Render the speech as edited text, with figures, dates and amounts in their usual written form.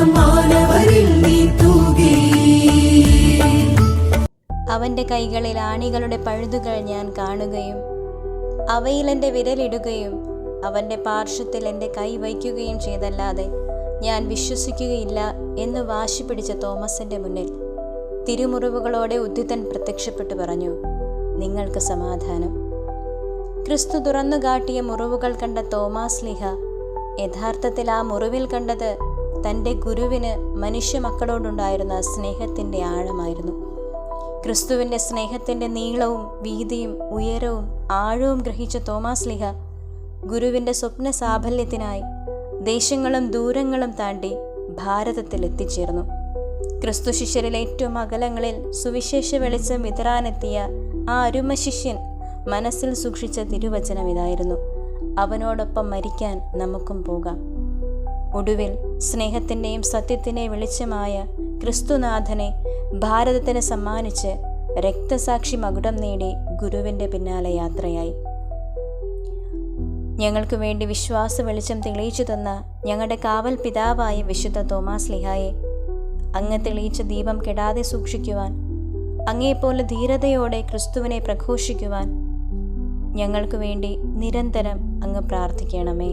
സ്നേഹം മാനവരിൽ നീ തൂകി. അവന്റെ കൈകളിൽ ആണികളുടെ പഴുതുകൾ ഞാൻ കാണുകയും അവയിൽ എൻ്റെ വിരലിടുകയും അവന്റെ പാർശ്വത്തിൽ എൻ്റെ കൈ വയ്ക്കുകയും ചെയ്തല്ലാതെ ഞാൻ വിശ്വസിക്കുകയില്ല എന്ന് വാശി പിടിച്ച തോമസിന്റെ മുന്നിൽ തിരുമുറിവുകളോടെ ഉദ്ധിതൻ പ്രത്യക്ഷപ്പെട്ടു പറഞ്ഞു, നിങ്ങൾക്ക് സമാധാനം. ക്രിസ്തു തുറന്നു കാട്ടിയ മുറിവുകൾ കണ്ട തോമാശ്ലീഹ യഥാർത്ഥത്തിൽ ആ മുറിവിൽ കണ്ടത് തൻ്റെ ഗുരുവിന് മനുഷ്യ മക്കളോടുണ്ടായിരുന്ന സ്നേഹത്തിൻ്റെ ആഴമായിരുന്നു. ക്രിസ്തുവിൻ്റെ സ്നേഹത്തിൻ്റെ നീളവും വീതിയും ഉയരവും ആഴവും ഗ്രഹിച്ച തോമാശ്ലീഹ ഗുരുവിൻ്റെ സ്വപ്ന സാഫല്യത്തിനായി ദേശങ്ങളും ദൂരങ്ങളും താണ്ടി ഭാരതത്തിൽ എത്തിച്ചേർന്നു. ക്രിസ്തു ശിഷ്യരിൽ ഏറ്റവും അകലങ്ങളിൽ സുവിശേഷ വെളിച്ചം വിതറാനെത്തിയ ആ അരുമ ശിഷ്യൻ മനസ്സിൽ സൂക്ഷിച്ച തിരുവചനം ഇതായിരുന്നു, അവനോടൊപ്പം മരിക്കാൻ നമുക്കും പോകാം. ഒടുവിൽ സ്നേഹത്തിൻ്റെയും സത്യത്തിൻ്റെയും വെളിച്ചമായ ക്രിസ്തുനാഥനെ ഭാരതത്തിന് സമ്മാനിച്ച് രക്തസാക്ഷി മകുടം നേടി ഗുരുവിൻ്റെ പിന്നാലെ യാത്രയായി. ഞങ്ങൾക്ക് വേണ്ടി വിശ്വാസ വെളിച്ചം തെളിയിച്ചു തന്ന ഞങ്ങളുടെ കാവൽ പിതാവായ വിശുദ്ധ തോമാശ്ലീഹായെ, അങ്ങ് തെളിയിച്ച ദീപം കെടാതെ സൂക്ഷിക്കുവാൻ, അങ്ങേപ്പോലെ ധീരതയോടെ ക്രിസ്തുവിനെ പ്രഘോഷിക്കുവാൻ ഞങ്ങൾക്ക് വേണ്ടി നിരന്തരം അങ്ങ് പ്രാർത്ഥിക്കണമേ.